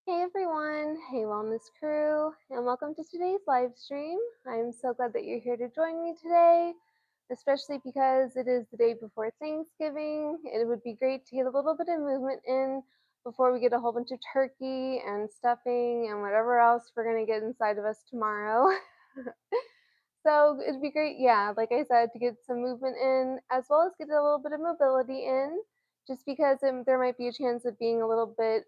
Hey everyone, hey wellness crew, and welcome to today's live stream. I'm so glad that you're here to join me today, especially because it is the day before Thanksgiving. It would be great to get a little bit of movement in before we get a whole bunch of turkey and stuffing and whatever else we're going to get inside of us tomorrow. So it'd be great, yeah, like I said, to get some movement in as well as get a little bit of mobility in, just because there might be a chance of being a little bit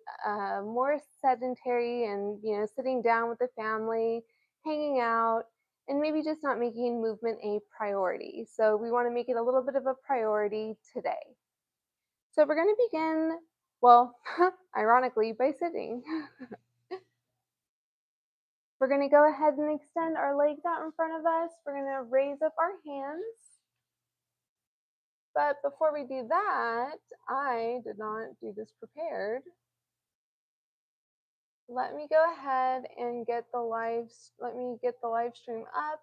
more sedentary and, sitting down with the family, hanging out, and maybe just not making movement a priority. So we want to make it a little bit of a priority today. So we're going to begin, well, ironically, by sitting. We're going to go ahead and extend our legs out in front of us. We're going to raise up our hands. But before we do that, I did not do this prepared. Let me go ahead and get the live stream up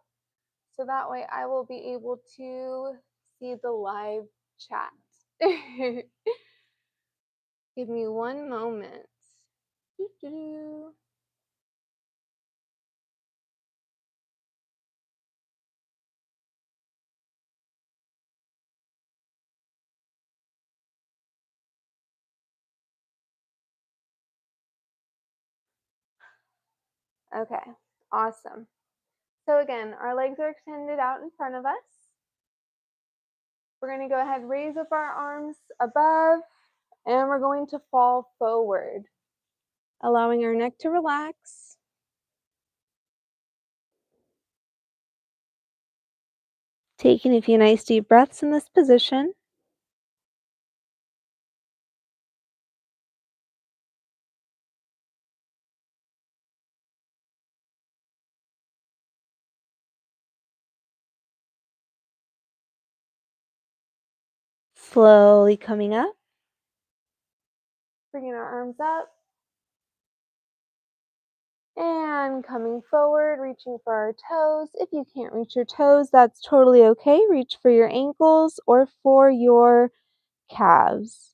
so that way I will be able to see the live chat. Give me one moment. Doo-doo-doo. Okay, awesome. So again, our legs are extended out in front of us. We're going to go ahead and raise up our arms above, and we're going to fall forward, allowing our neck to relax. Taking a few nice deep breaths in this position. Slowly coming up. Bringing our arms up. And coming forward, reaching for our toes. If you can't reach your toes, that's totally okay. Reach for your ankles or for your calves.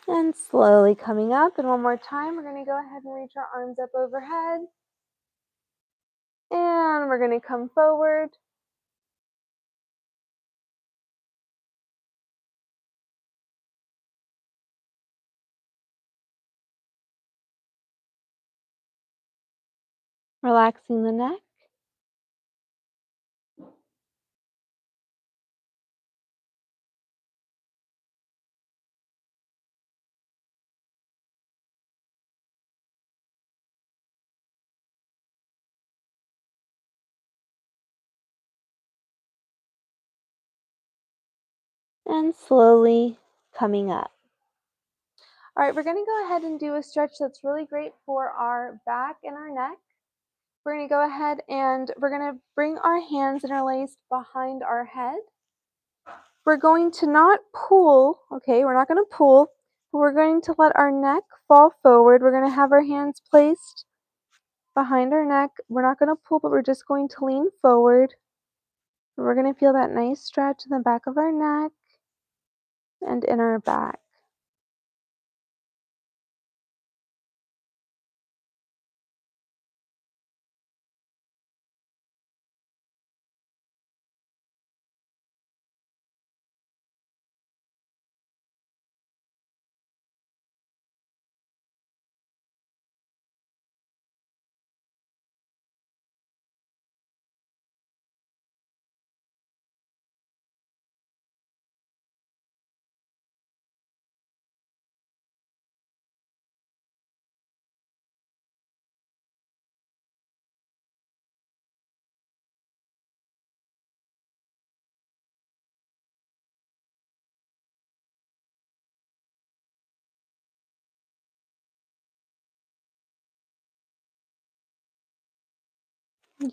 And slowly coming up. And one more time, we're going to go ahead and reach our arms up overhead. And we're going to come forward. Relaxing the neck. And slowly coming up. All right, we're going to go ahead and do a stretch that's really great for our back and our neck. We're going to go ahead and we're going to bring our hands interlaced behind our head. We're going to not pull, okay, we're not going to pull, but we're going to let our neck fall forward. We're going to have our hands placed behind our neck. We're not going to pull, but we're just going to lean forward. We're going to feel that nice stretch in the back of our neck and in our back.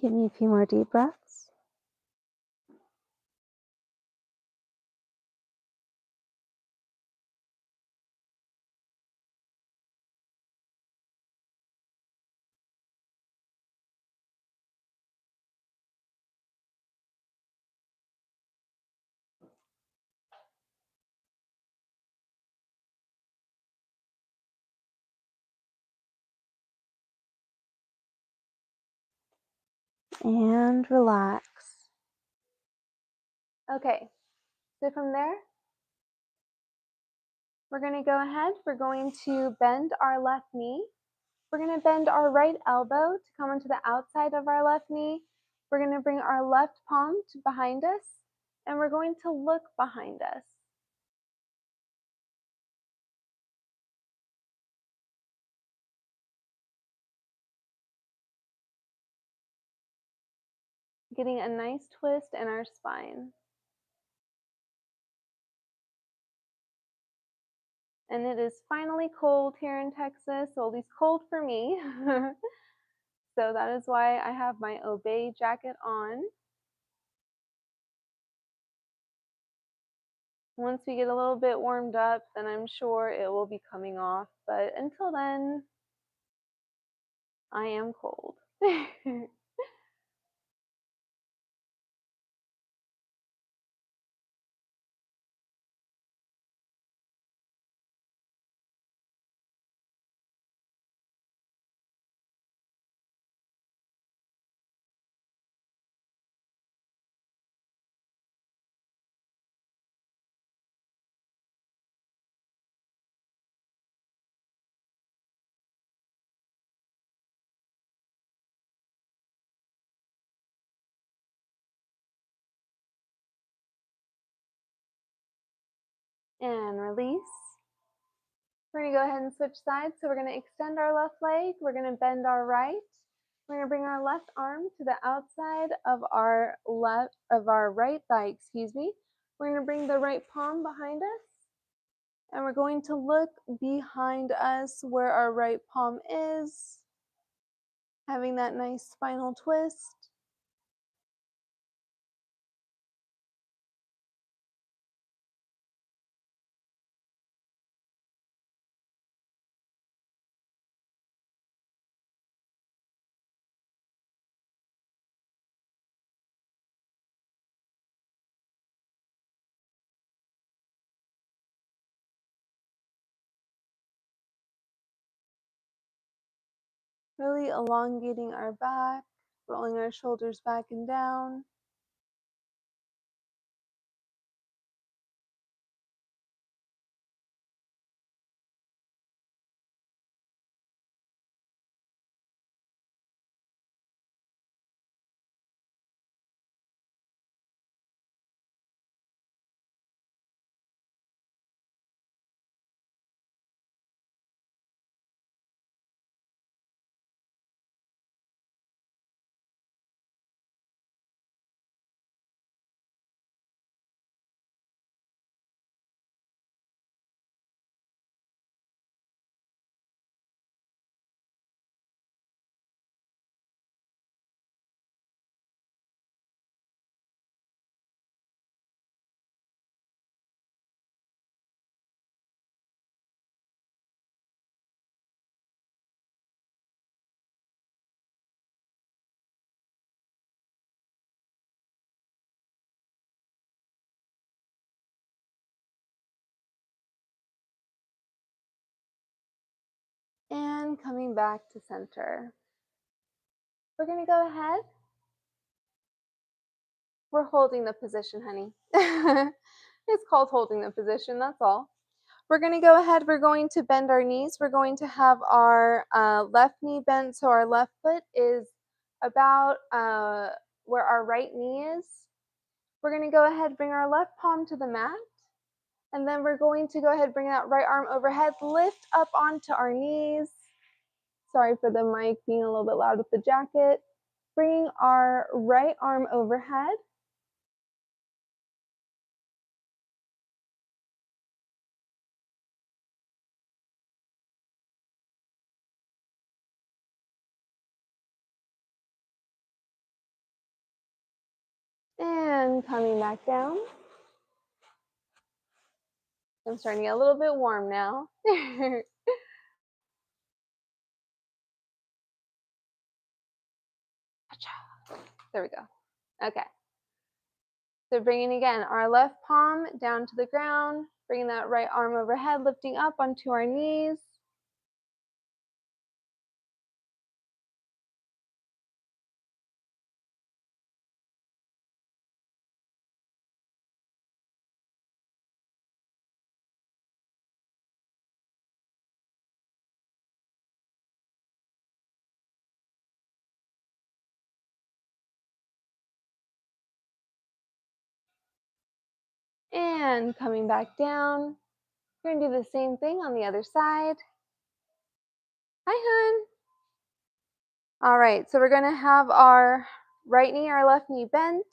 Give me a few more deep breaths. and relax. Okay, so from there, we're going to go ahead. We're going to bend our left knee. We're going to bend our right elbow to come onto the outside of our left knee. We're going to bring our left palm to behind us, and we're going to look behind us. Getting a nice twist in our spine. And it is finally cold here in Texas, or at least cold for me. So that is why I have my Obey jacket on. Once we get a little bit warmed up, then I'm sure it will be coming off. But until then, I am cold. And release. We're going to go ahead and switch sides. So we're going to extend our left leg. We're going to bend our right. We're going to bring our left arm to the outside of our right thigh, We're going to bring the right palm behind us. And we're going to look behind us where our right palm is, having that nice spinal twist. Really elongating our back, rolling our shoulders back and down. And coming back to center. We're going to go ahead. We're holding the position, honey. It's called holding the position, that's all. We're going to go ahead. We're going to bend our knees. We're going to have our left knee bent so our left foot is about where our right knee is. We're going to go ahead, bring our left palm to the mat. And then we're going to go ahead, bring that right arm overhead, lift up onto our knees. Sorry for the mic being a little bit loud with the jacket. Bringing our right arm overhead. And coming back down. I'm starting to get a little bit warm now. There we go. Okay. So bringing again our left palm down to the ground, bringing that right arm overhead, lifting up onto our knees. And coming back down. We're going to do the same thing on the other side. Hi, hon. All right, so we're going to have our right knee, our left knee bent.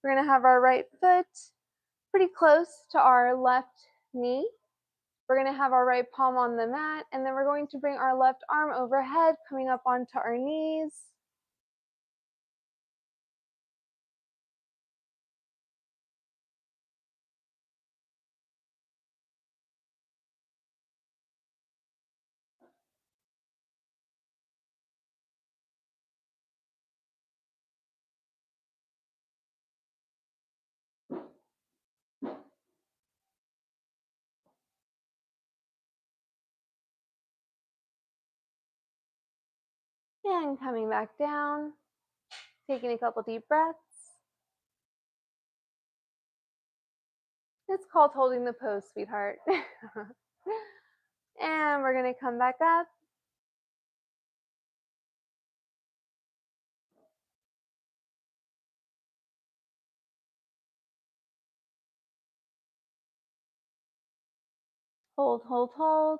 We're going to have our right foot pretty close to our left knee. We're going to have our right palm on the mat, and then we're going to bring our left arm overhead, coming up onto our knees. And coming back down, taking a couple deep breaths. It's called holding the pose, sweetheart. And we're going to come back up. Hold, hold, hold.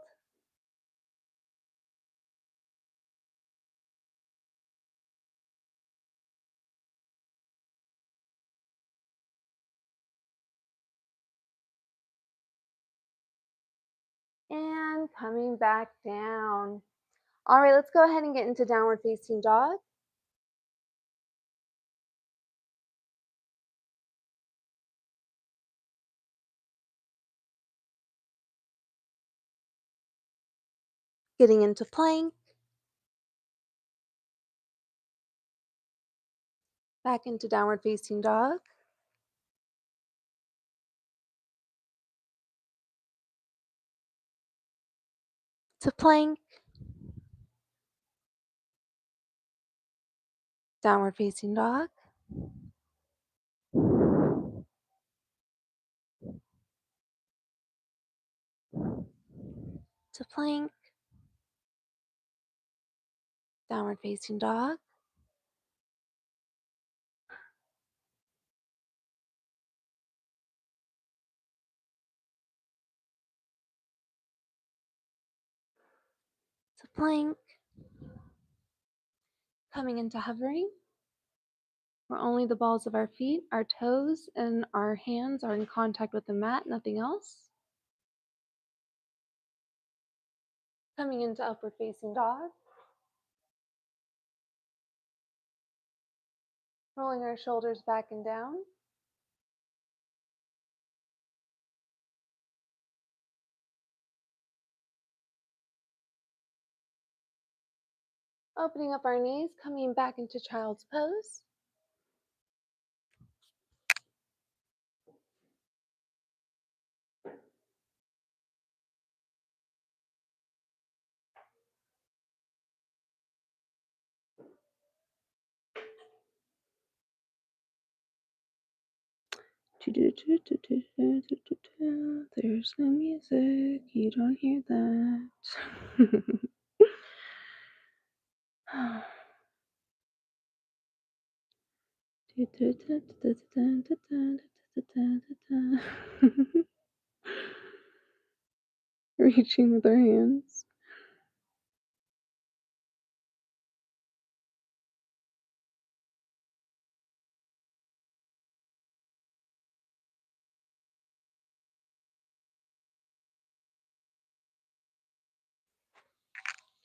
And coming back down. All right, let's go ahead and get into downward facing dog. Getting into plank. Back into downward facing dog. To plank. Downward facing dog. To plank. Downward facing dog. To plank. Coming into hovering, where only the balls of our feet, our toes, and our hands are in contact with the mat, nothing else. Coming into upward facing dog. Rolling our shoulders back and down. Opening up our knees, coming back into child's pose. There's no music, you don't hear that. Reaching with our hands.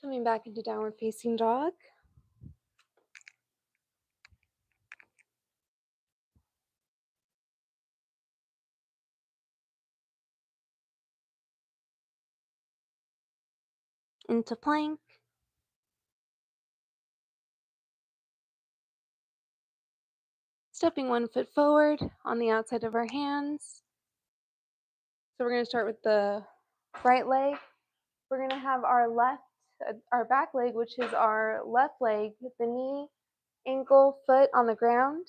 Coming back into downward facing dog. Into plank. Stepping one foot forward on the outside of our hands. So we're going to start with the right leg. We're going to have our back leg, which is our left leg, the knee, ankle, foot on the ground.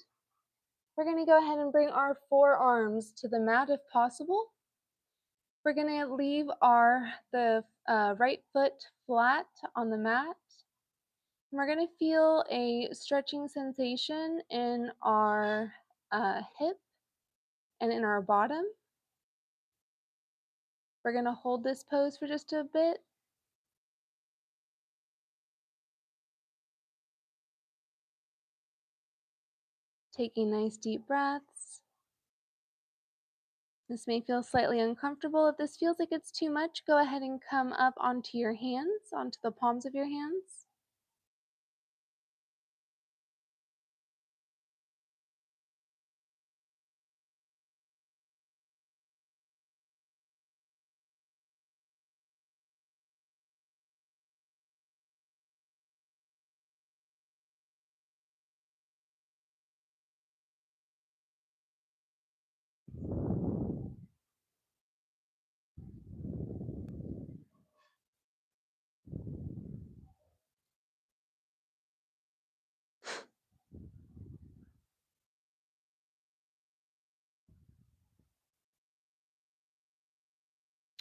We're going to go ahead and bring our forearms to the mat if possible. We're going to leave the right foot flat on the mat. We're going to feel a stretching sensation in our hip and in our bottom. We're going to hold this pose for just a bit. Taking nice deep breaths. This may feel slightly uncomfortable. If this feels like it's too much, go ahead and come up onto your hands, onto the palms of your hands.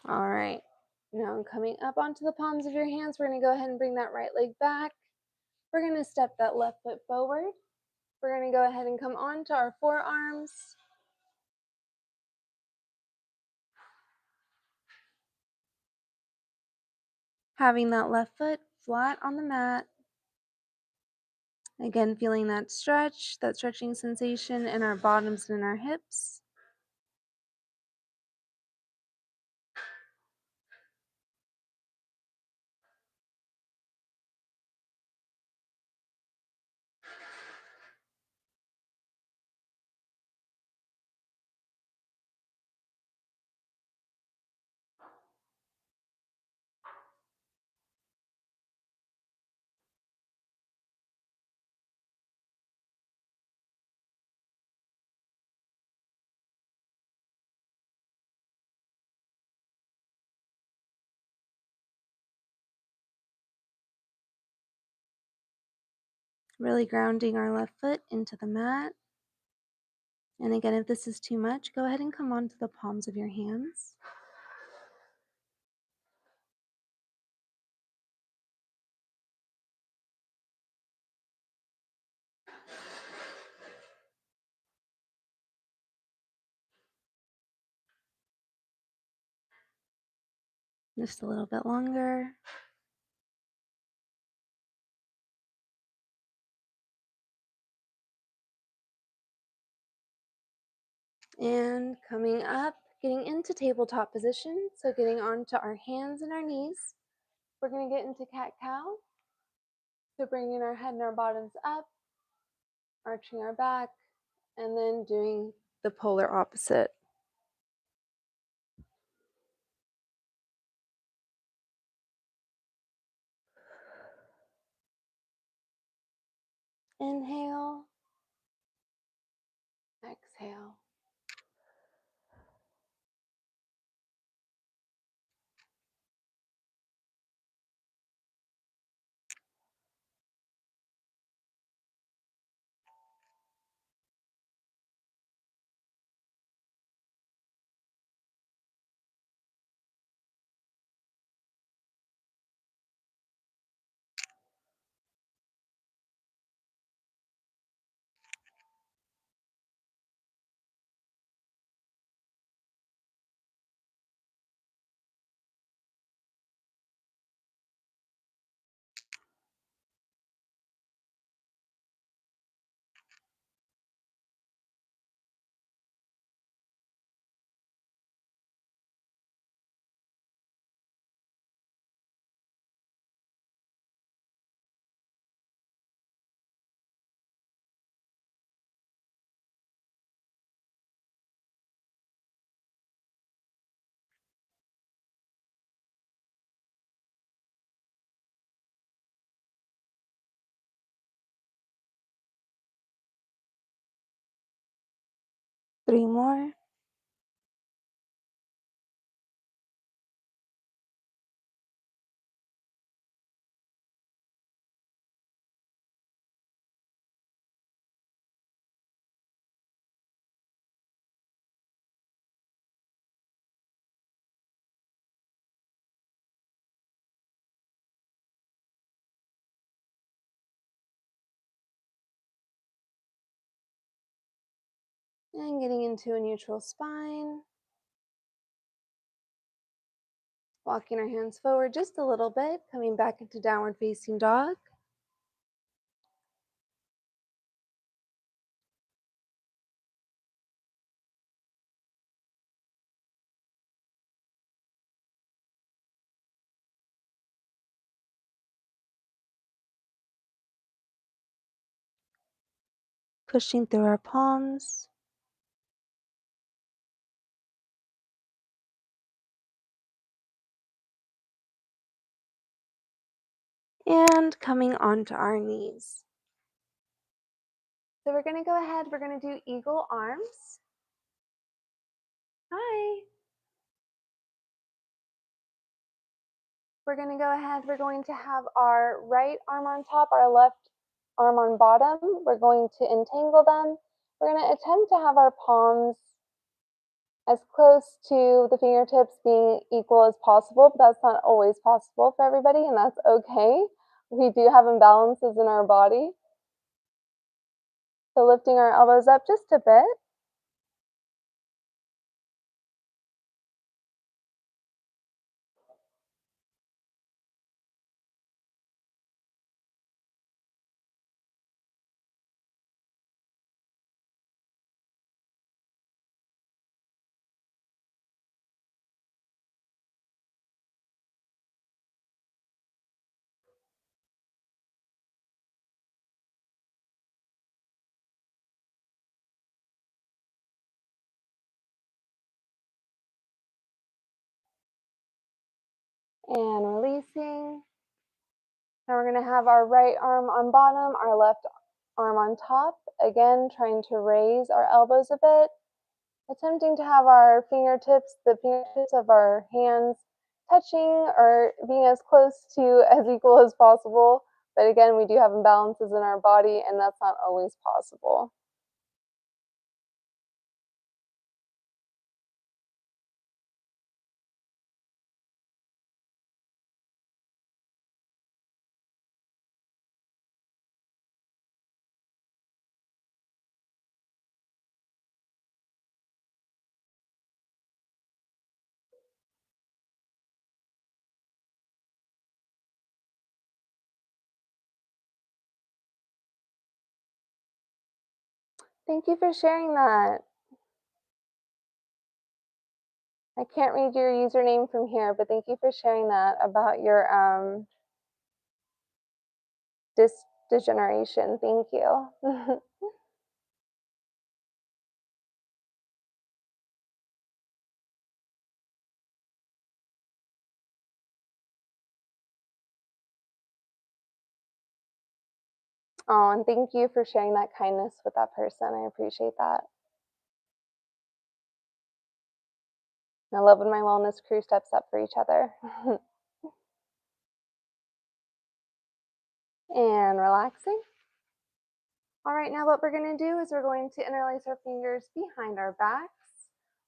All right. Now coming up onto the palms of your hands, we're going to go ahead and bring that right leg back. We're going to step that left foot forward. We're going to go ahead and come onto our forearms. Having that left foot flat on the mat. Again, feeling that stretch, that stretching sensation in our bottoms and in our hips. Really grounding our left foot into the mat. And again, if this is too much, go ahead and come onto the palms of your hands. Just a little bit longer. And coming up, getting into tabletop position. So getting onto our hands and our knees. We're going to get into cat-cow. So bringing our head and our bottoms up, arching our back, and then doing the polar opposite. Inhale, exhale. Three more. And getting into a neutral spine. Walking our hands forward just a little bit, coming back into downward facing dog. Pushing through our palms. And coming onto our knees. So we're going to go ahead, we're going to do eagle arms. Hi. We're going to go ahead, we're going to have our right arm on top, our left arm on bottom. We're going to entangle them. We're going to attempt to have our palms as close to the fingertips being equal as possible, but that's not always possible for everybody, and that's okay. We do have imbalances in our body. So lifting our elbows up just a bit. And releasing. Now we're going to have our right arm on bottom, our left arm on top. Again, trying to raise our elbows a bit. Attempting to have our fingertips, the fingertips of our hands touching or being as close to as equal as possible. But again, we do have imbalances in our body, and that's not always possible. Thank you for sharing that. I can't read your username from here, but thank you for sharing that about your degeneration. Thank you. Oh, and thank you for sharing that kindness with that person. I appreciate that. I love when my wellness crew steps up for each other. And relaxing. All right, now what we're going to do is we're going to interlace our fingers behind our backs.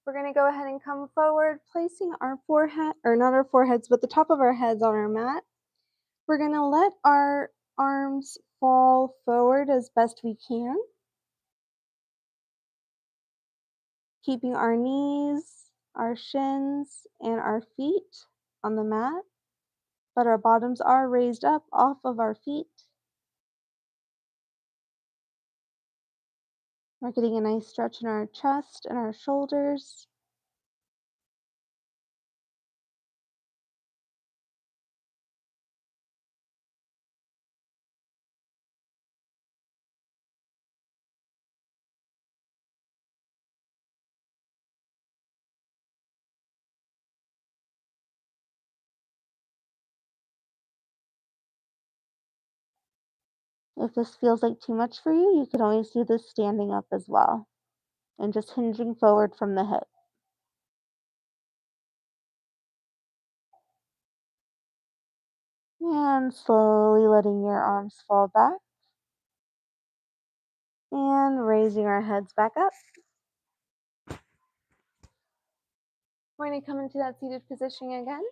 We're going to go ahead and come forward, placing our forehead, or not our foreheads, but the top of our heads on our mat. We're going to let our arms fall forward as best we can, keeping our knees, our shins, and our feet on the mat, but our bottoms are raised up off of our feet. We're getting a nice stretch in our chest and our shoulders. If this feels like too much for you, you can always do this standing up as well and just hinging forward from the hip. And slowly letting your arms fall back and raising our heads back up. We're going to come into that seated position again.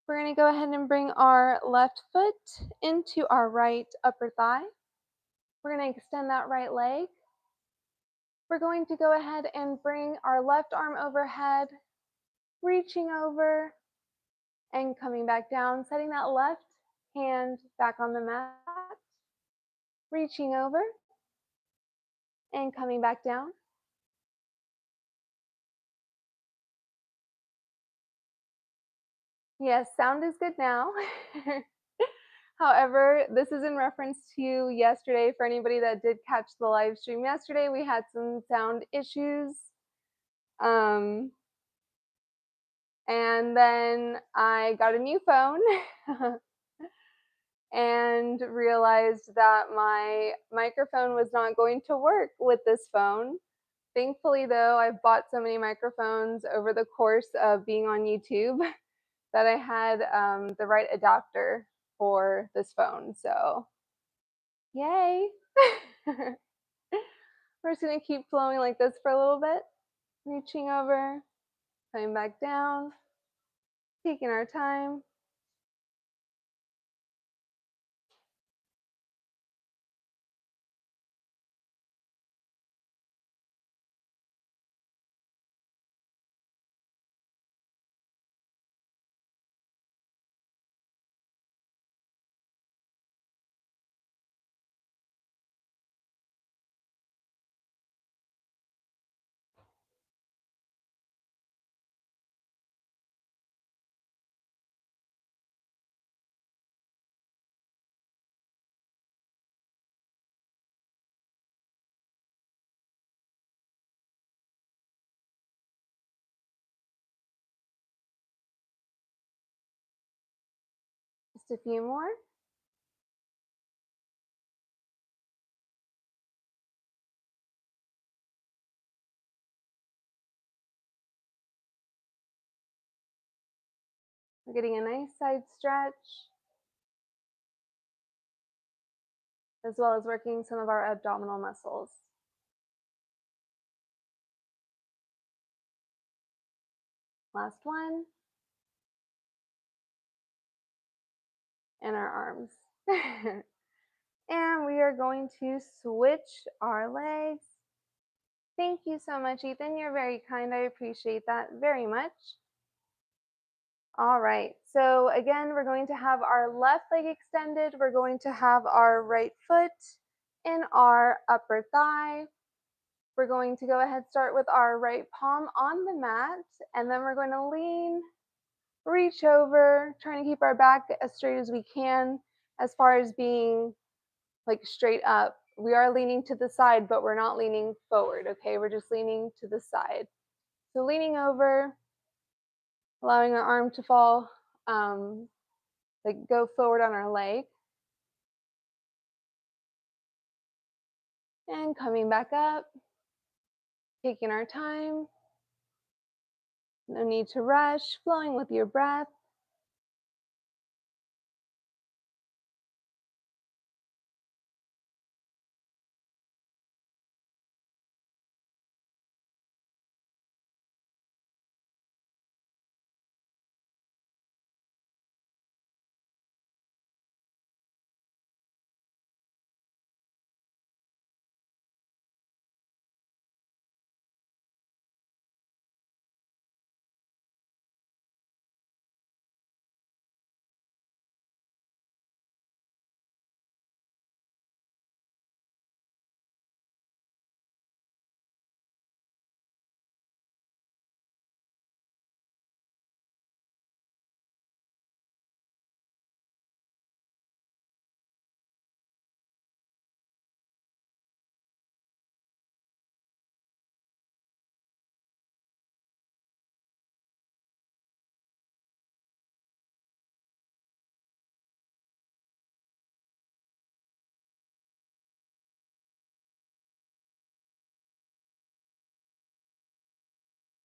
We're going to go ahead and bring our left foot into our right upper thigh. We're going to extend that right leg. We're going to go ahead and bring our left arm overhead, reaching over and coming back down, setting that left hand back on the mat, reaching over and coming back down. Yes, sound is good now. However, this is in reference to yesterday. For anybody that did catch the live stream yesterday, we had some sound issues. And then I got a new phone and realized that my microphone was not going to work with this phone. Thankfully, though, I've bought so many microphones over the course of being on YouTube that I had the right adapter for this phone. So, yay! We're just going to keep flowing like this for a little bit, reaching over, coming back down, taking our time. Just a few more. We're getting a nice side stretch, as well as working some of our abdominal muscles. Last one. And our arms. And we are going to switch our legs. Thank you so much, Ethan. You're very kind. I appreciate that very much. All right. So again, we're going to have our left leg extended. We're going to have our right foot in our upper thigh. We're going to go ahead, start with our right palm on the mat, and then we're going to lean, reach over, trying to keep our back as straight as we can as far as being like straight up. We are leaning to the side, but we're not leaning forward, okay? We're just leaning to the side. So leaning over, allowing our arm to fall, like go forward on our leg. And coming back up, taking our time. No need to rush, flowing with your breath.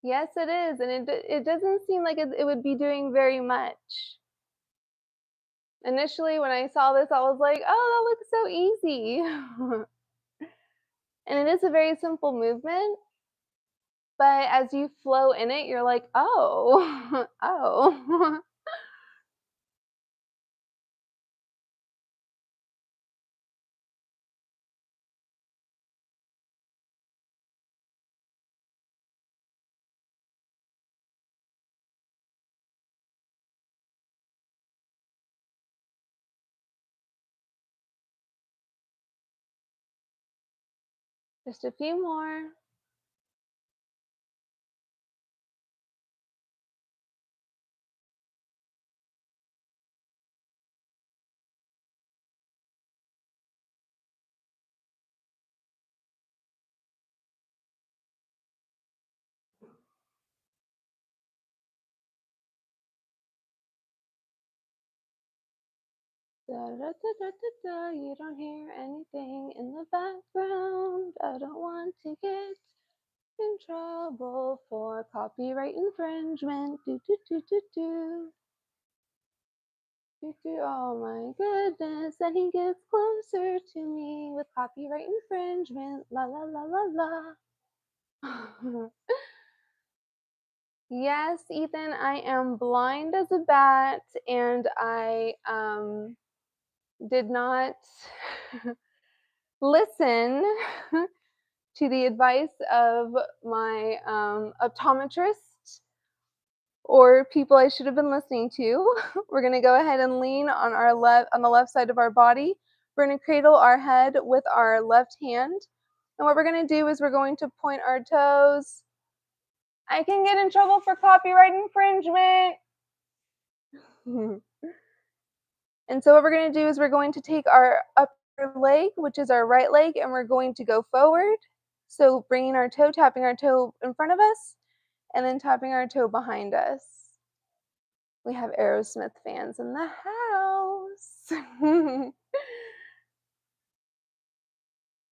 Yes, it is, and it doesn't seem like it would be doing very much. Initially, when I saw this, I was like, oh, that looks so easy. And it is a very simple movement, but as you flow in it, you're like, oh, oh. Just a few more. Da, da, da, da, da, da. You don't hear anything in the background. I don't want to get in trouble for copyright infringement. Do, do, do, do, do. Do, do. Oh my goodness. And he gets closer to me with copyright infringement. La, la, la, la, la. Yes, Ethan, I am blind as a bat, and I did not listen to the advice of my optometrist or people I should have been listening to. We're going to go ahead and lean on the left side of our body. We're going to cradle our head with our left hand. And what we're going to do is we're going to point our toes. I can get in trouble for copyright infringement. And so what we're going to do is we're going to take our upper leg, which is our right leg, and we're going to go forward. So bringing our toe, tapping our toe in front of us, and then tapping our toe behind us. We have Aerosmith fans in the house.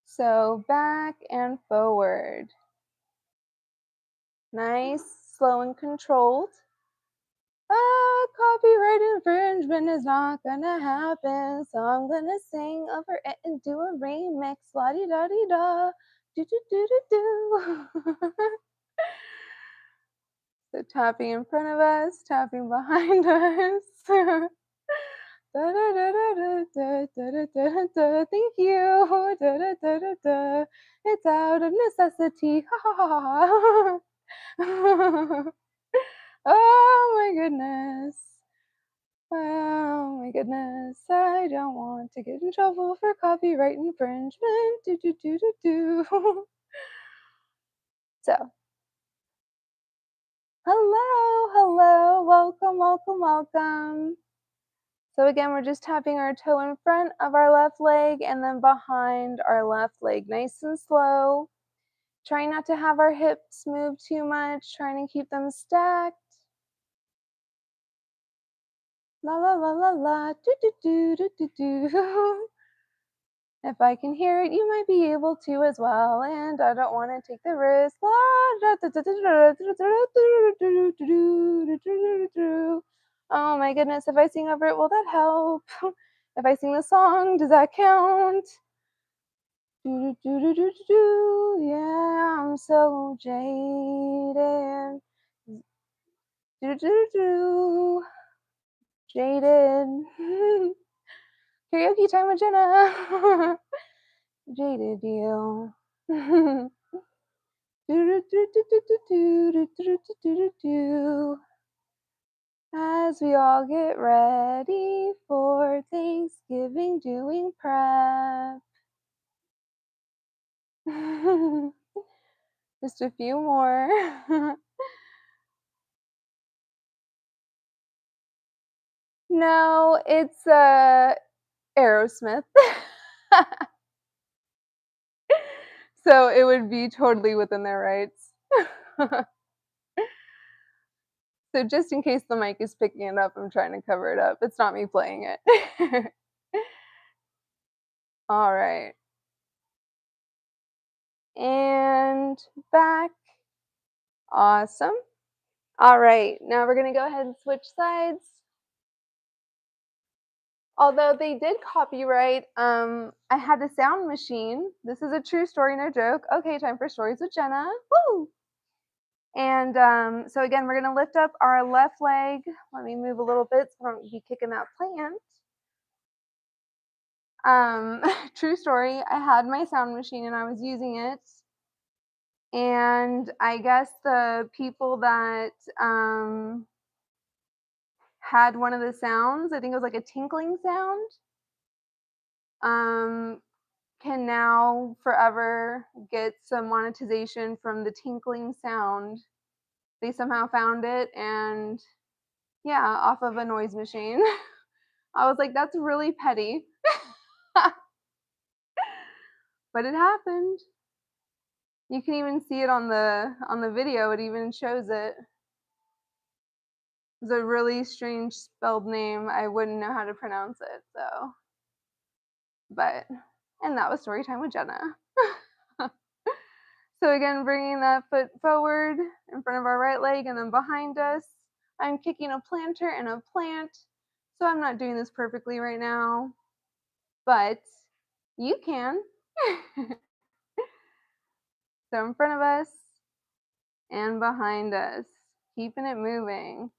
So back and forward. Nice, slow and controlled. Copyright infringement is not gonna happen, so I'm gonna sing over it and do a remix. La di da di da, do do do do do. So tapping in front of us, tapping behind us. Da, da, da, da, da, da, da, da, da. Thank you. Da, da, da, da, da. It's out of necessity. Ha ha ha ha. Oh my goodness. Oh my goodness, I don't want to get in trouble for copyright infringement. Do, do, do, do, do. So, hello, welcome, welcome, welcome. So again, we're just tapping our toe in front of our left leg and then behind our left leg, nice and slow. Trying not to have our hips move too much, trying to keep them stacked. La la la la la, do do do do do do. If I can hear it, you might be able to as well, and I don't want to take the risk. Oh my goodness, if I sing over it, will that help? If I sing the song, does that count? Yeah, I'm so jaded. Jaded. Karaoke time with Jenna. Jaded you. As we all get ready for Thanksgiving doing prep. Just a few more. No, it's Aerosmith. So it would be totally within their rights. So just in case the mic is picking it up, I'm trying to cover it up. It's not me playing it. All right. And back. Awesome. All right. Now we're going to go ahead and switch sides. Although they did copyright, I had a sound machine. This is a true story, no joke. Okay, time for stories with Jenna. Woo! And so again, we're going to lift up our left leg. Let me move a little bit so I don't be kicking that plant. True story, I had my sound machine and I was using it. And I guess the people that had one of the sounds, I think it was like a tinkling sound, can now forever get some monetization from the tinkling sound. They somehow found it, and yeah, off of a noise machine. I was like, that's really petty. But it happened. You can even see it on the video. It even shows it. It's a really strange spelled name. I wouldn't know how to pronounce it, so. But, and that was story time with Jenna. So again, bringing that foot forward in front of our right leg and then behind us. I'm kicking a planter and a plant. So I'm not doing this perfectly right now, but you can. So in front of us and behind us, keeping it moving.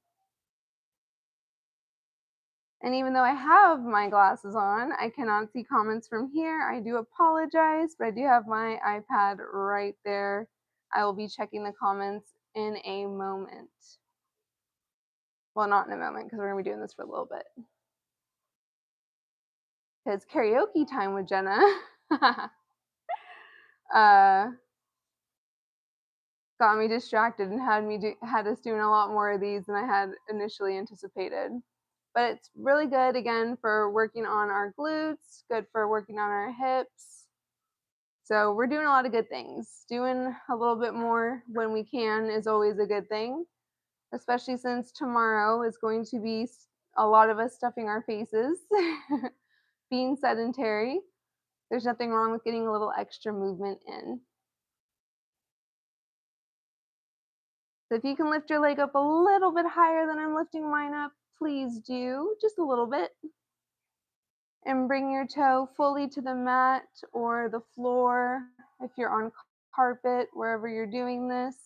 And even though I have my glasses on, I cannot see comments from here. I do apologize, but I do have my iPad right there. I will be checking the comments in a moment. Well, not in a moment, because we're going to be doing this for a little bit. Because karaoke time with Jenna got me distracted and had us doing a lot more of these than I had initially anticipated. But it's really good, again, for working on our glutes, good for working on our hips. So we're doing a lot of good things. Doing a little bit more when we can is always a good thing, especially since tomorrow is going to be a lot of us stuffing our faces, being sedentary. There's nothing wrong with getting a little extra movement in. So if you can lift your leg up a little bit higher than I'm lifting mine up, please do, just a little bit. And bring your toe fully to the mat or the floor if you're on carpet, wherever you're doing this.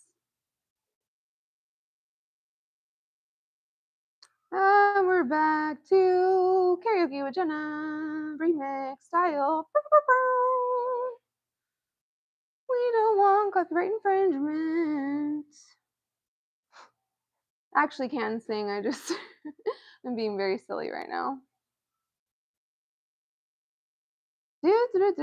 And we're back to karaoke with Jenna, remix style. We don't want copyright infringement. I actually can sing, I just I'm being very silly right now. Steven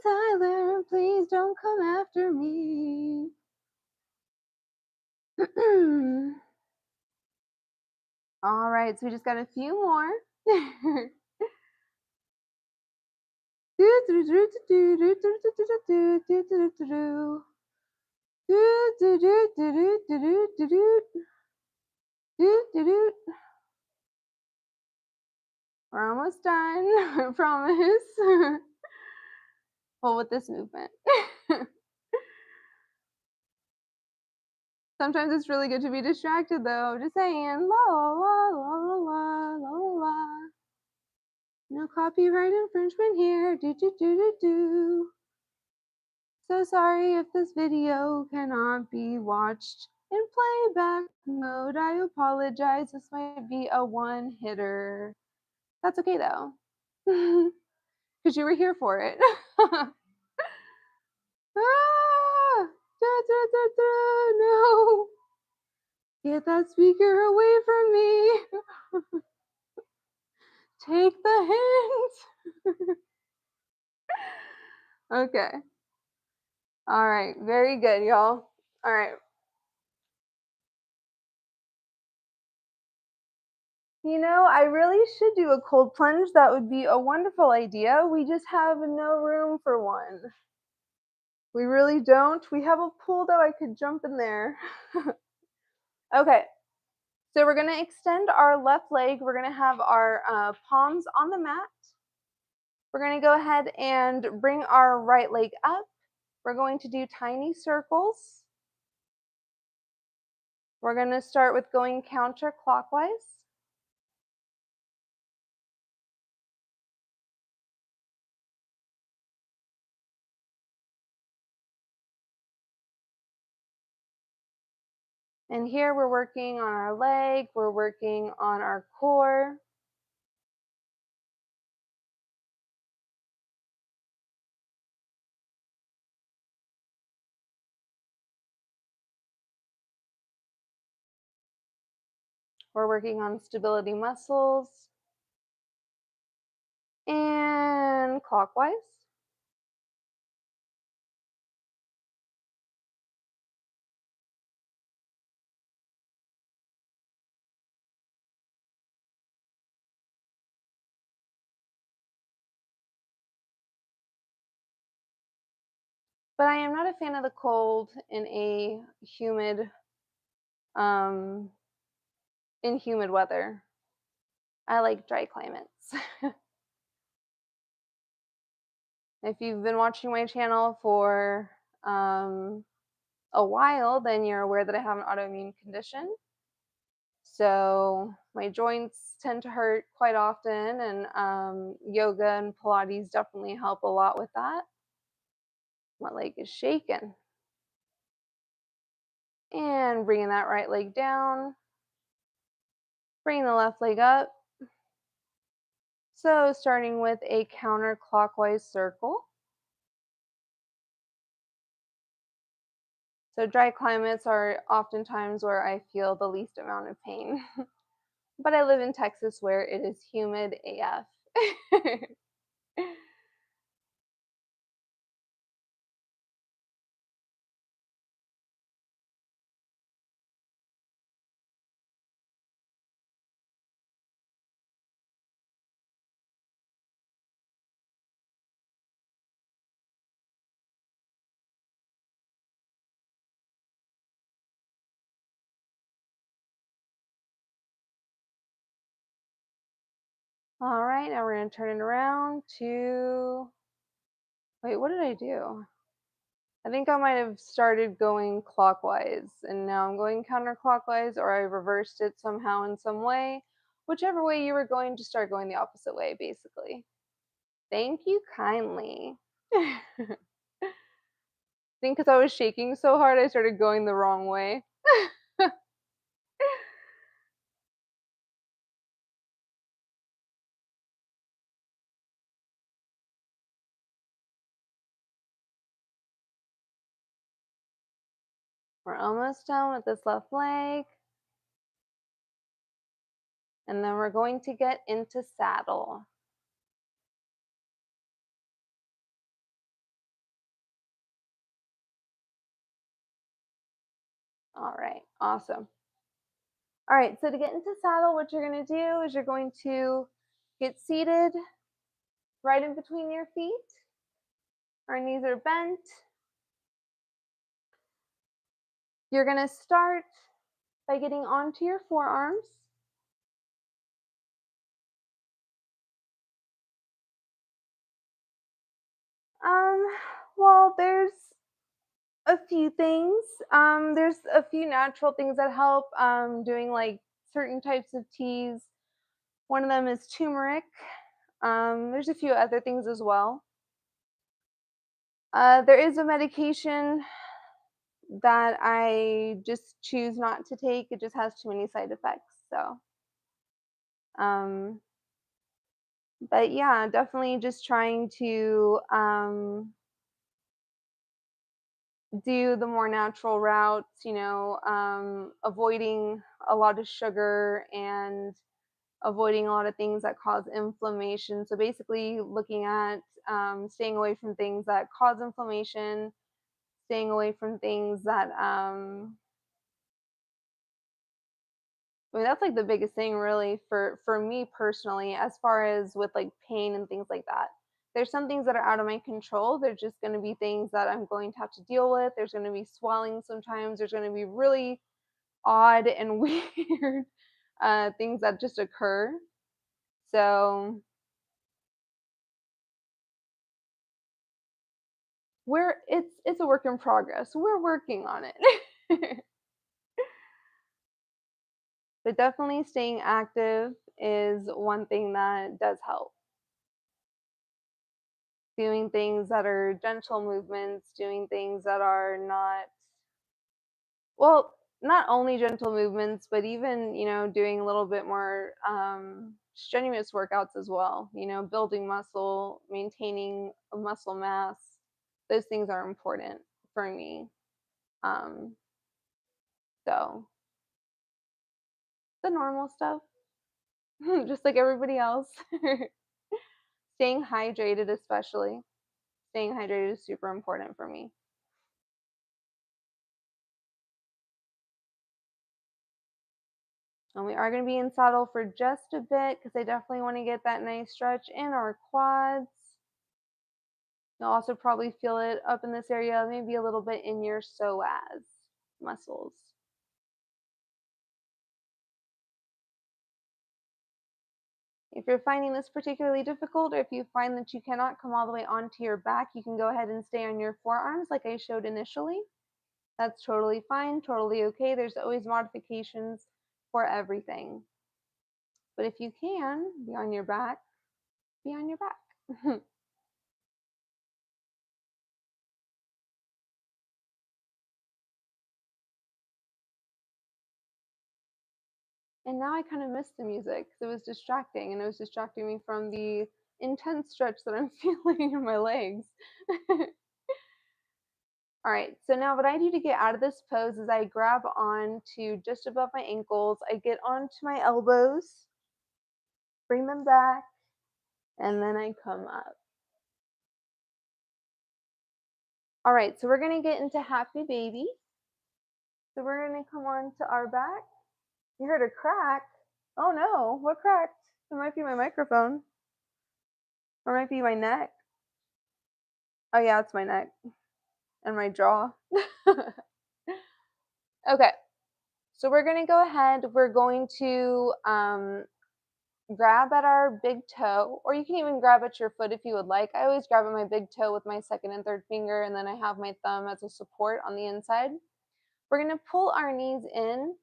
Tyler, please don't come after me. All right, so we just got a few more. We're almost done, I promise. Well, with this movement. Sometimes it's really good to be distracted, though. Just saying, la la la la la la la. No copyright infringement here. Do do do do do. So sorry if this video cannot be watched in playback mode. I apologize. This might be a one-hitter. That's okay though, because you were here for it. Ah! No! Get that speaker away from me! Take the hint! Okay. All right, very good, y'all. All right. You know, I really should do a cold plunge. That would be a wonderful idea. We just have no room for one. We really don't. We have a pool though, I could jump in there. Okay, so we're gonna extend our left leg. We're gonna have our palms on the mat. We're gonna go ahead and bring our right leg up. We're going to do tiny circles. We're gonna start with going counterclockwise. And here we're working on our leg, we're working on our core. We're working on stability muscles. And clockwise. But I am not a fan of the cold in a humid, um, in humid weather. I like dry climates. If you've been watching my channel for a while, then you're aware that I have an autoimmune condition. So my joints tend to hurt quite often, and yoga and Pilates definitely help a lot with that. My leg is shaking. And bringing that right leg down. Bring the left leg up. So starting with a counterclockwise circle. So dry climates are oftentimes where I feel the least amount of pain. But I live in Texas where it is humid AF. All right, now we're going to turn it around to, wait, what did I do? I think I might have started going clockwise and now I'm going counterclockwise, or I reversed it somehow in some way. Whichever way you were going, to start going the opposite way, basically. Thank you kindly. I think because I was shaking so hard, I started going the wrong way. We're almost done with this left leg. And then we're going to get into saddle. All right, awesome. All right, so to get into saddle, what you're going to do is you're going to get seated right in between your feet. Our knees are bent. You're going to start by getting onto your forearms. Um, well, there's a few things. There's a few natural things that help. Doing like certain types of teas. One of them is turmeric. There's a few other things as well. There is a medication that I just choose not to take. It just has too many side effects. So, but yeah, definitely just trying to do the more natural routes, avoiding a lot of sugar and avoiding a lot of things that cause inflammation. So basically looking at staying away from things that cause inflammation, staying away from things that I mean, that's like the biggest thing really for me personally, as far as with like pain and things like that. There's some things that are out of my control. There's just going to be things that I'm going to have to deal with. There's going to be swelling sometimes. There's going to be really odd and weird things that just occur. So it's a work in progress. We're working on it. But definitely staying active is one thing that does help. Doing things that are gentle movements, doing things that are not, well, not only gentle movements, but even, doing a little bit more strenuous workouts as well, building muscle, maintaining a muscle mass. Those things are important for me. Um, so the normal stuff, just like everybody else. Staying hydrated, especially. Staying hydrated is super important for me. And we are going to be in saddle for just a bit because I definitely want to get that nice stretch in our quads. You'll also probably feel it up in this area, maybe a little bit in your psoas muscles. If you're finding this particularly difficult, or if you find that you cannot come all the way onto your back, you can go ahead and stay on your forearms like I showed initially. That's totally fine, totally okay. There's always modifications for everything. But if you can, be on your back, be on your back. And now I kind of miss the music because it was distracting, and it was distracting me from the intense stretch that I'm feeling in my legs. All right, so now what I do to get out of this pose is I grab on to just above my ankles, I get onto my elbows, bring them back, and then I come up. All right, so we're gonna get into happy baby. So we're gonna come on to our back. You heard a crack. Oh no, what cracked? It might be my microphone. Or it might be my neck. Oh yeah, it's my neck and my jaw. Okay, so we're gonna go ahead, we're going to grab at our big toe, or you can even grab at your foot if you would like. I always grab at my big toe with my second and third finger, and then I have my thumb as a support on the inside. We're gonna pull our knees in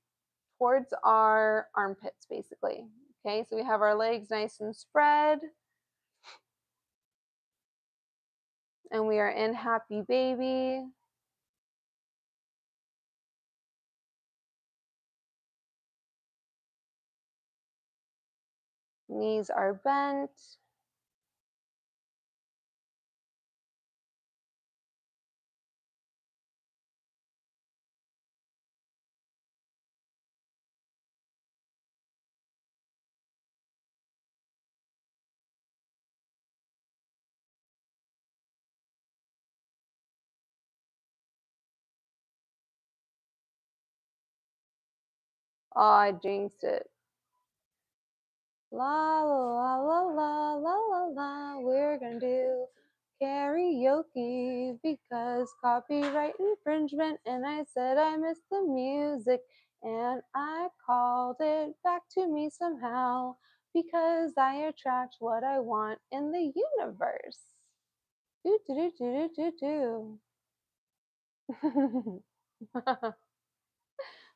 towards our armpits, basically. Okay, so we have our legs nice and spread, and we are in happy baby. Knees are bent. Oh, I jinxed it. La la la la la la la, we're gonna do karaoke because copyright infringement, and I said I missed the music and I called it back to me somehow because I attract what I want in the universe. Do do do do do do.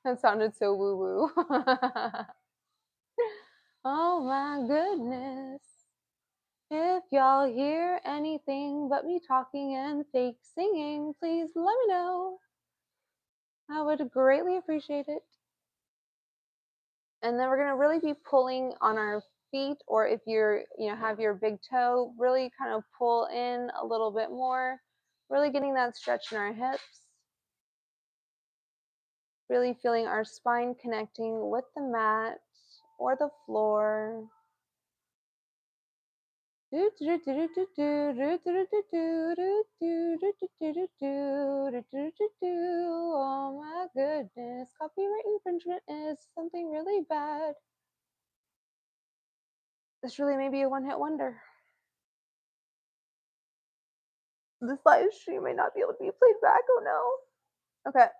That sounded so woo woo. Oh my goodness. If y'all hear anything but me talking and fake singing, please let me know. I would greatly appreciate it. And then we're gonna really be pulling on our feet, or if you're, have your big toe, really kind of pull in a little bit more, really getting that stretch in our hips, really feeling our spine connecting with the mat or the floor. Oh my goodness, copyright infringement is something really bad. This really may be a one-hit wonder. This live stream may not be able to be played back, oh no. Okay.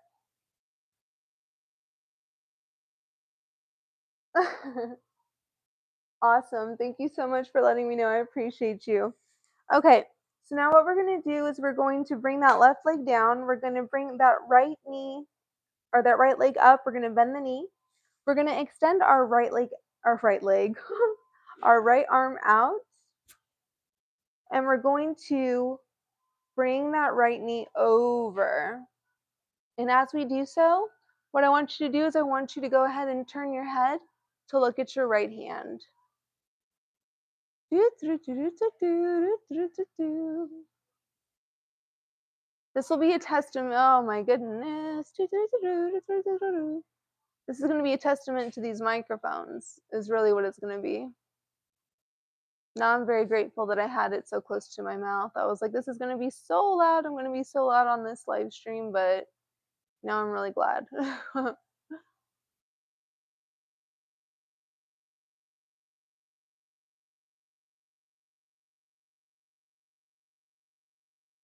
Awesome, thank you so much for letting me know, I appreciate you. Okay, so now what we're gonna do is we're going to bring that left leg down, we're gonna bring that right knee, or that right leg up, we're gonna bend the knee. We're going to extend our right leg, our right arm out, and we're going to bring that right knee over. And as we do so, what I want you to do is I want you to go ahead and turn your head to look at your right hand. This will be a testimony. Oh my goodness. This is going to be a testament to these microphones, is really what it's going to be. Now I'm very grateful that I had it so close to my mouth. I was like, this is going to be so loud. I'm going to be so loud on this live stream, but now I'm really glad.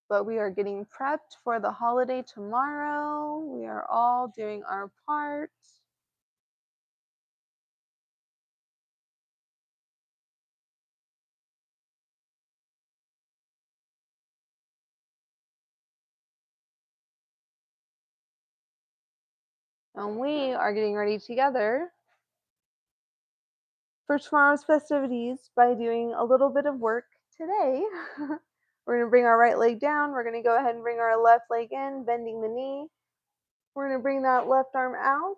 But we are getting prepped for the holiday tomorrow. We are all doing our part. And we are getting ready together for tomorrow's festivities by doing a little bit of work today. We're going to bring our right leg down. We're going to go ahead and bring our left leg in, bending the knee. We're going to bring that left arm out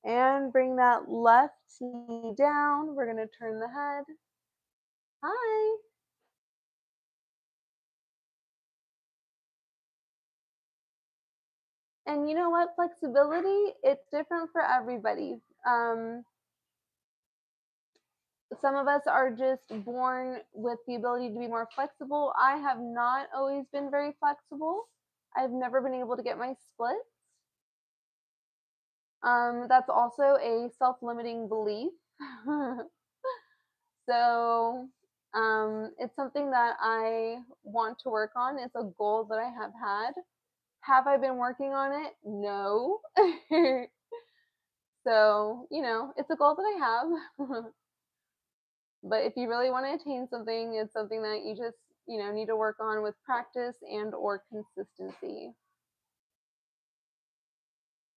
and bring that left knee down. We're going to turn the head. Hi. And you know what? Flexibility, it's different for everybody. Some of us are just born with the ability to be more flexible. I have not always been very flexible. I've never been able to get my splits. That's also a self-limiting belief. So it's something that I want to work on. It's a goal that I have had. Have I been working on it? No. So, it's a goal that I have. But if you really want to attain something, it's something that you just, need to work on with practice and or consistency.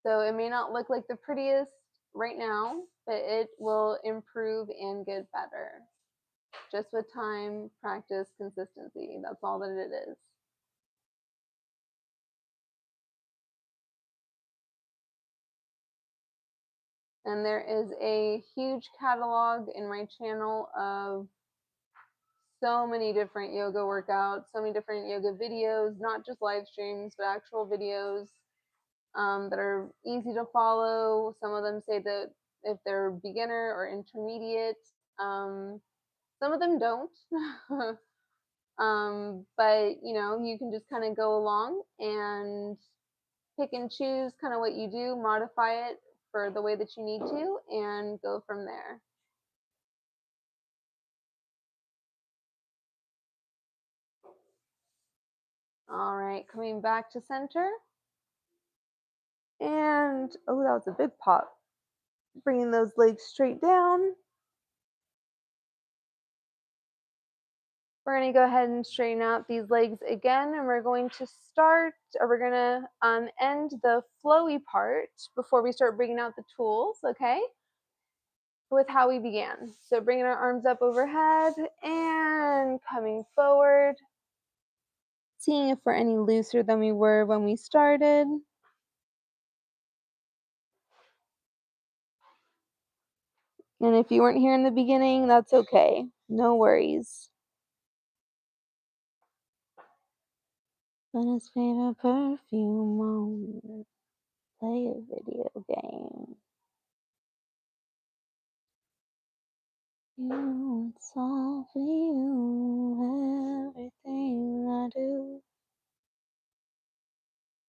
So it may not look like the prettiest right now, but it will improve and get better. Just with time, practice, consistency. That's all that it is. And there is a huge catalog in my channel of so many different yoga workouts, so many different yoga videos, not just live streams, but actual videos that are easy to follow. Some of them say that if they're beginner or intermediate, some of them don't. But you can just kind of go along and pick and choose kind of what you do, modify it for the way that you need to, and go from there. All right, coming back to center. And, oh, that was a big pop. Bringing those legs straight down. We're going to go ahead and straighten out these legs again, and we're going to end the flowy part before we start bringing out the tools, okay? With how we began. So bringing our arms up overhead and coming forward. Seeing if we're any looser than we were when we started. And if you weren't here in the beginning, that's okay. No worries. Let us feel a perfume moment. Play a video game. You, it's all for you. Everything I do.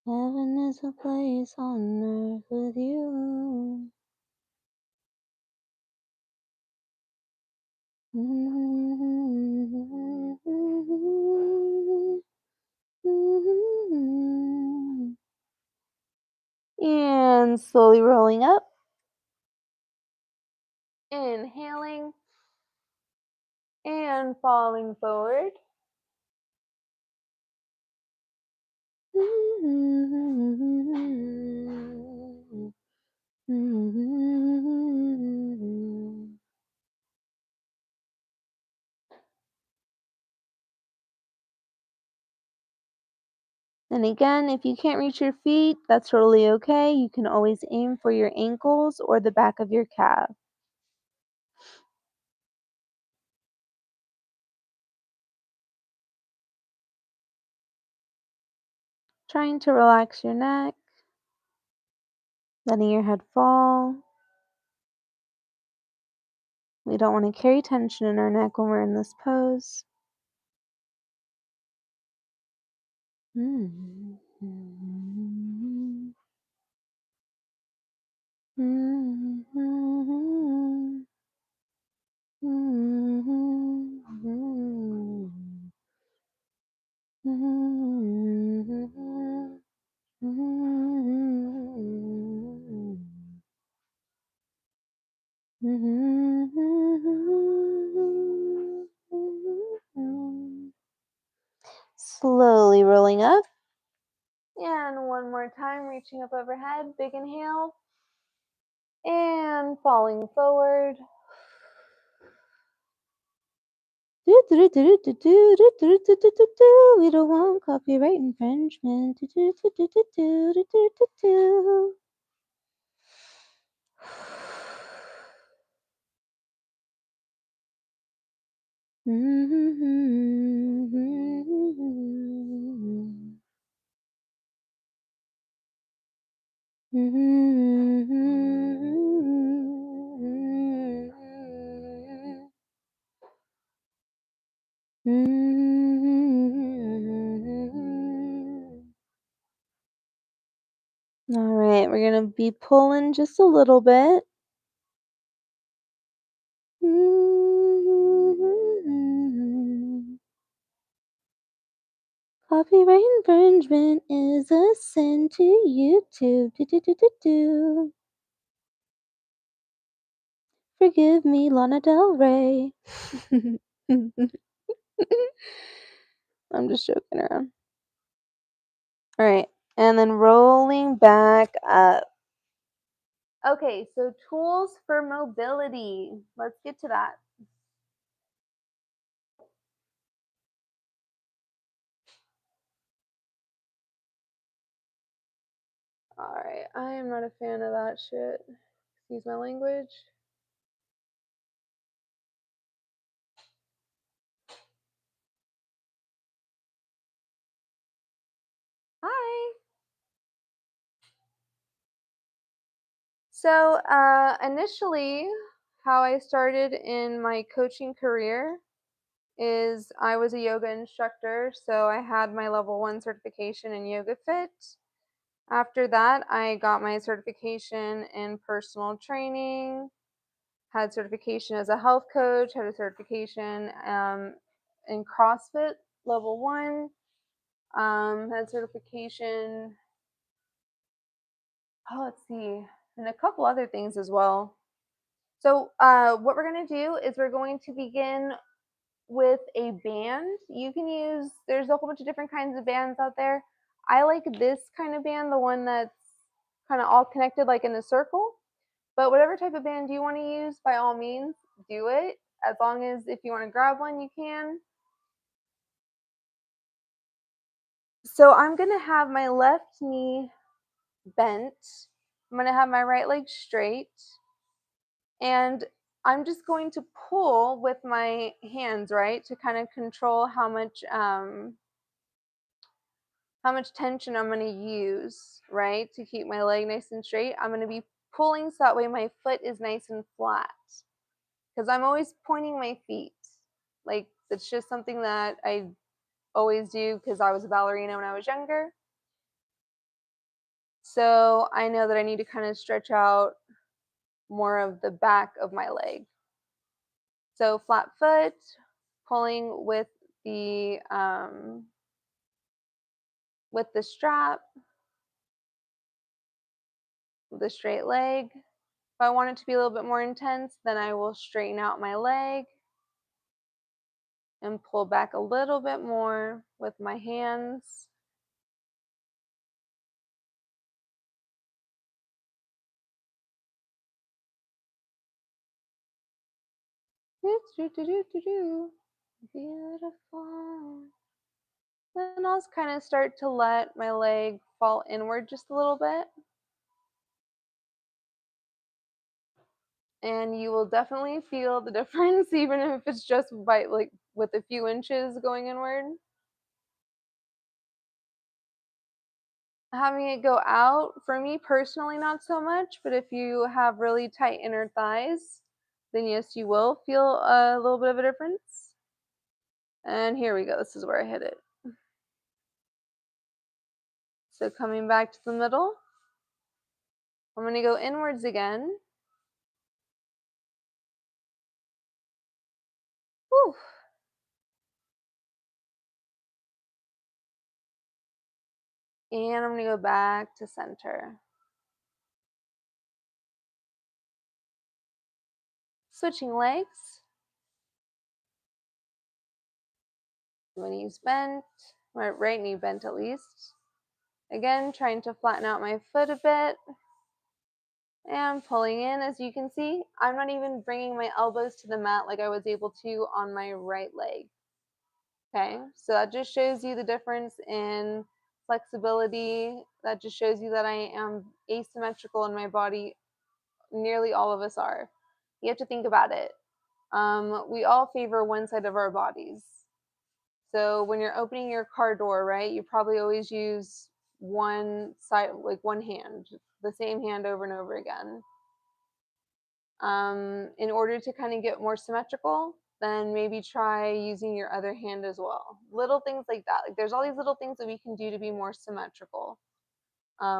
Heaven is a place on earth with you. And slowly rolling up. Inhaling. And falling forward. And again, if you can't reach your feet, that's totally okay. You can always aim for your ankles or the back of your calf. Trying to relax your neck, letting your head fall. We don't want to carry tension in our neck when we're in this pose. Mm-hmm. Mm-hmm. Slowly rolling up. And one more time, reaching up overhead. Big inhale. And falling forward. We don't want copyright infringement. All right, we're going to be pulling just a little bit. Copyright infringement is a sin to YouTube. Forgive me, Lana Del Rey. I'm just joking around. All right, and then rolling back up. Okay, so tools for mobility. Let's get to that. All right, I am not a fan of that shit. Excuse my language. Hi. So initially, how I started in my coaching career is I was a yoga instructor, so I had my level 1 certification in Yoga Fit. After that, I got my certification in personal training, had certification as a health coach, had a certification in CrossFit level 1, had certification, let's see, and a couple other things as well. So what we're going to do is we're going to begin with a band. You can use, there's a whole bunch of different kinds of bands out there. I like this kind of band, the one that's kind of all connected like in a circle. But whatever type of band you want to use, by all means, do it. As long as if you want to grab one, you can. So I'm going to have my left knee bent. I'm going to have my right leg straight. And I'm just going to pull with my hands, right, to kind of control how much tension I'm going to use, right, to keep my leg nice and straight. I'm going to be pulling so that way my foot is nice and flat, because I'm always pointing my feet. Like, it's just something that I always do because I was a ballerina when I was younger. So I know that I need to kind of stretch out more of the back of my leg. So flat foot, pulling with the strap, the straight leg. If I want it to be a little bit more intense, then I will straighten out my leg and pull back a little bit more with my hands. Beautiful. Then I'll kind of start to let my leg fall inward just a little bit. And you will definitely feel the difference, even if it's just by like with a few inches going inward. having it go out, for me personally, not so much, but if you have really tight inner thighs, then yes, you will feel a little bit of a difference. And here we go. This is where I hit it. So coming back to the middle, I'm going to go inwards again. Whew. And I'm going to go back to center. Switching legs. My knees bent, my right knee bent at least. Again, trying to flatten out my foot a bit. And pulling in, as you can see, I'm not even bringing my elbows to the mat like I was able to on my right leg. Okay, so that just shows you the difference in flexibility. That just shows you that I am asymmetrical in my body. Nearly all of us are. You have to think about it. We all favor one side of our bodies. So when you're opening your car door, right, you probably always use one side, like one hand, the same hand over and over again. In order to kind of get more symmetrical, then maybe try using your other hand as well. Little things like that. Like there's all these little things that we can do to be more symmetrical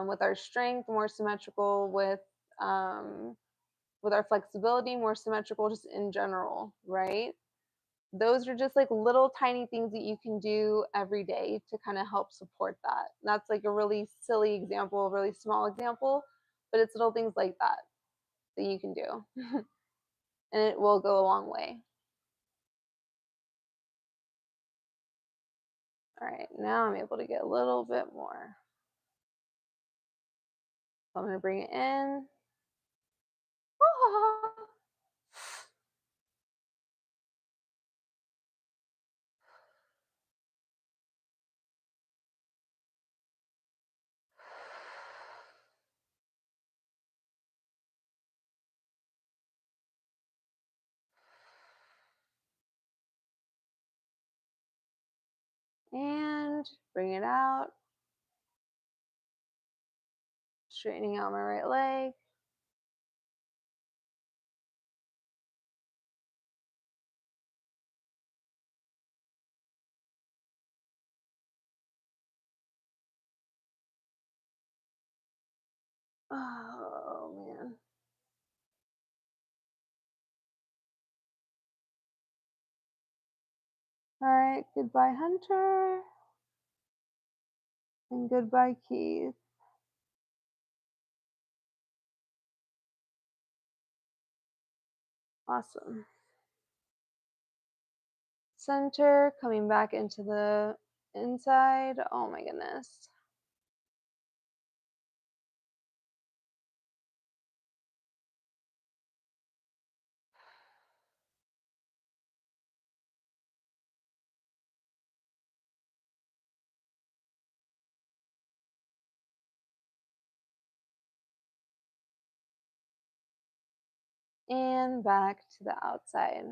with our strength, more symmetrical with our flexibility, more symmetrical just in general, right? Those are just like little tiny things that you can do every day to kind of help support that. That's like a really silly example, a really small example, but it's little things like that that you can do. And it will go a long way. All right, now I'm able to get a little bit more. So I'm going to bring it in. And bring it out. Straightening out my right leg. Oh, man. All right, goodbye, Hunter. And goodbye, Keith. Awesome. Center, coming back into the inside. Oh my goodness. And back to the outside.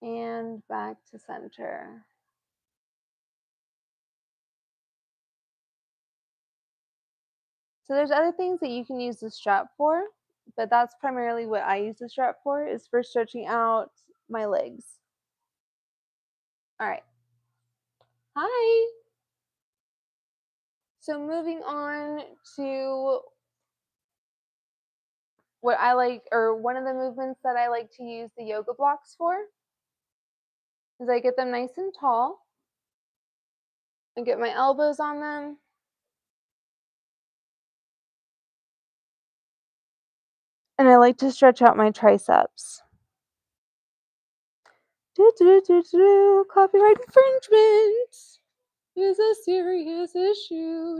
And back to center. So there's other things that you can use the strap for, but that's primarily what I use the strap for, is for stretching out my legs. All right. Hi. So moving on to what I like, or one of the movements that I like to use the yoga blocks for. is I get them nice and tall. I get my elbows on them. And I like to stretch out my triceps. Copyright infringement is a serious issue.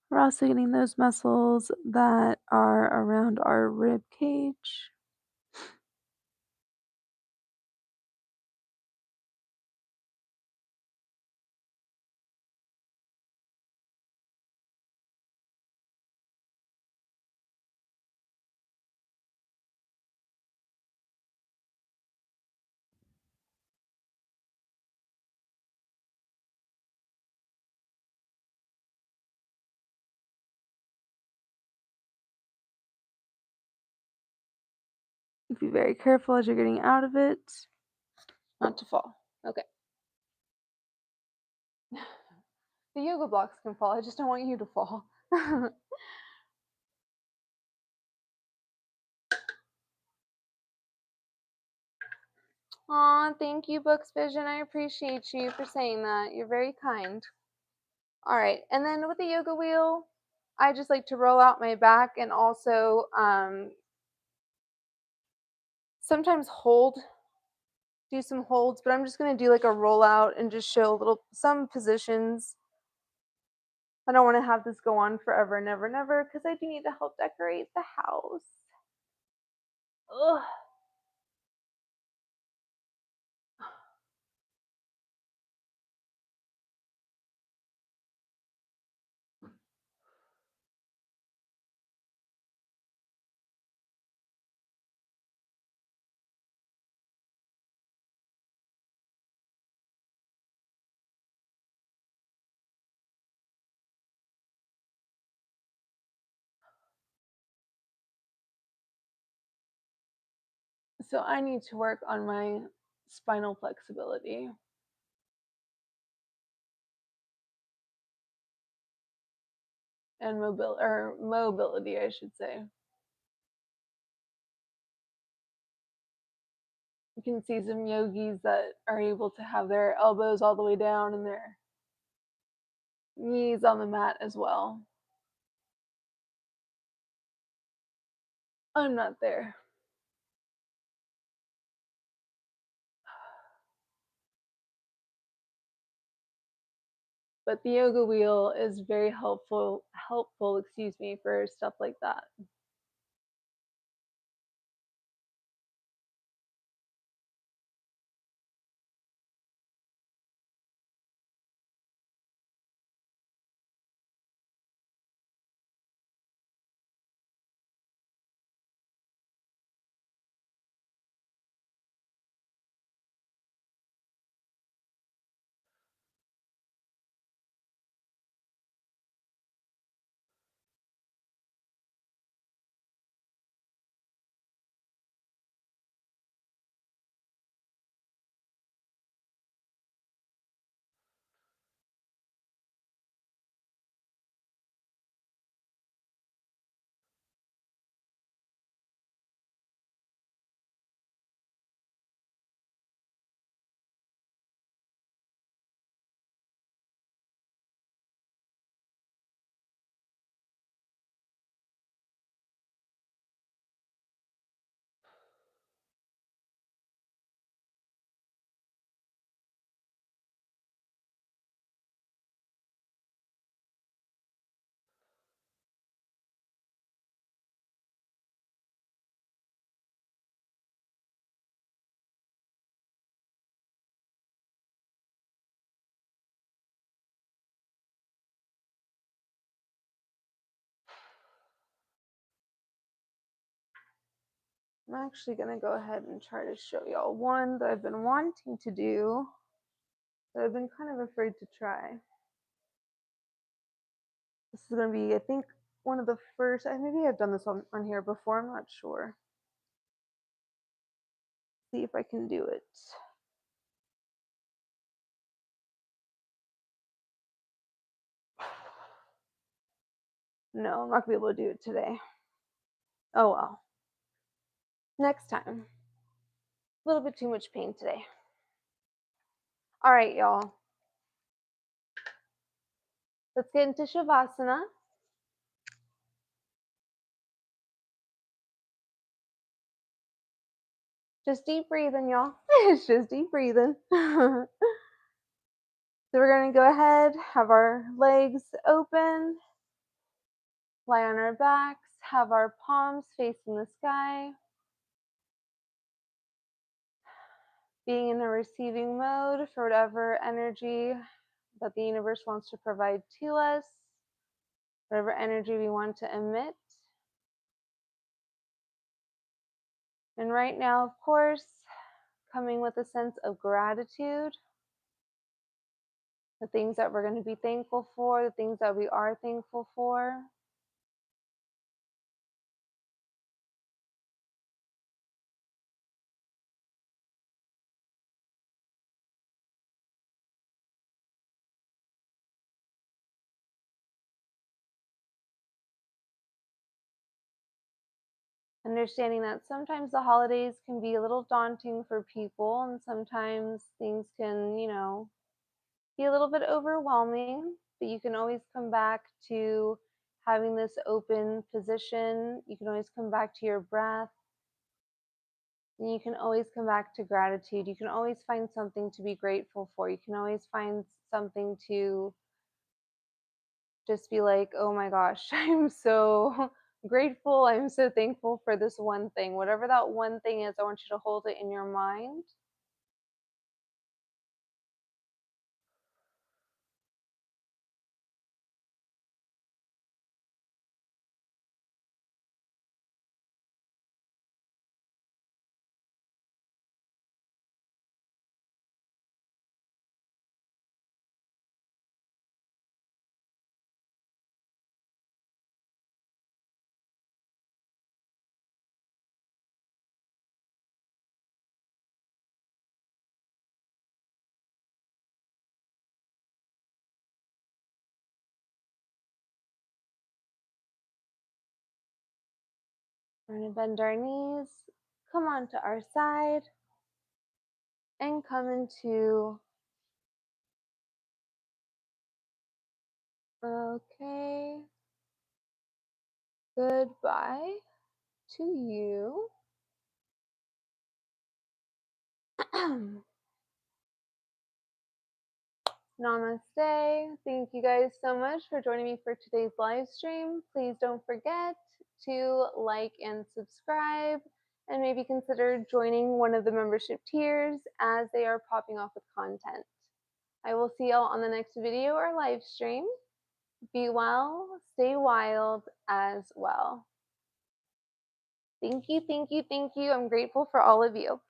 We're also getting those muscles that are around our rib cage. Be very careful as you're getting out of it, not to fall. Okay. The yoga blocks can fall. I just don't want you to fall. Aw, thank you, Books Vision. I appreciate you for saying that. You're very kind. All right, and then with the yoga wheel, I just like to roll out my back and also sometimes do some holds, but I'm just gonna do like a rollout and just show some positions. I don't want to have this go on forever and ever and ever because I do need to help decorate the house. Ugh. So I need to work on my spinal flexibility and mobility, I should say. You can see some yogis that are able to have their elbows all the way down and their knees on the mat as well. I'm not there. But the yoga wheel is very helpful, excuse me, for stuff like that. I'm actually going to go ahead and try to show y'all one that I've been wanting to do that I've been kind of afraid to try. This is going to be, I think, one of the first, maybe I've done this on here before, I'm not sure. See if I can do it. No, I'm not going to be able to do it today. Oh well. Next time. A little bit too much pain today. All right, y'all. Let's get into Shavasana. Just deep breathing, y'all. It's just deep breathing. So we're going to go ahead, have our legs open, lie on our backs, have our palms facing the sky, being in a receiving mode for whatever energy that the universe wants to provide to us, whatever energy we want to emit. And right now, of course, coming with a sense of gratitude, the things that we're going to be thankful for, the things that we are thankful for. Understanding that sometimes the holidays can be a little daunting for people, and sometimes things can, be a little bit overwhelming, but you can always come back to having this open position. You can always come back to your breath. And you can always come back to gratitude. You can always find something to be grateful for. You can always find something to just be like, oh my gosh, I'm so grateful. I'm so thankful for this one thing. Whatever that one thing is, I want you to hold it in your mind. We're going to bend our knees, come onto our side, and come into, okay, goodbye to you. Namaste. Thank you guys so much for joining me for today's live stream. Please don't forget to like and subscribe, and maybe consider joining one of the membership tiers as they are popping off with content. I will see y'all on the next video or live stream. Be well, stay wild as well. Thank you, thank you, thank you. I'm grateful for all of you.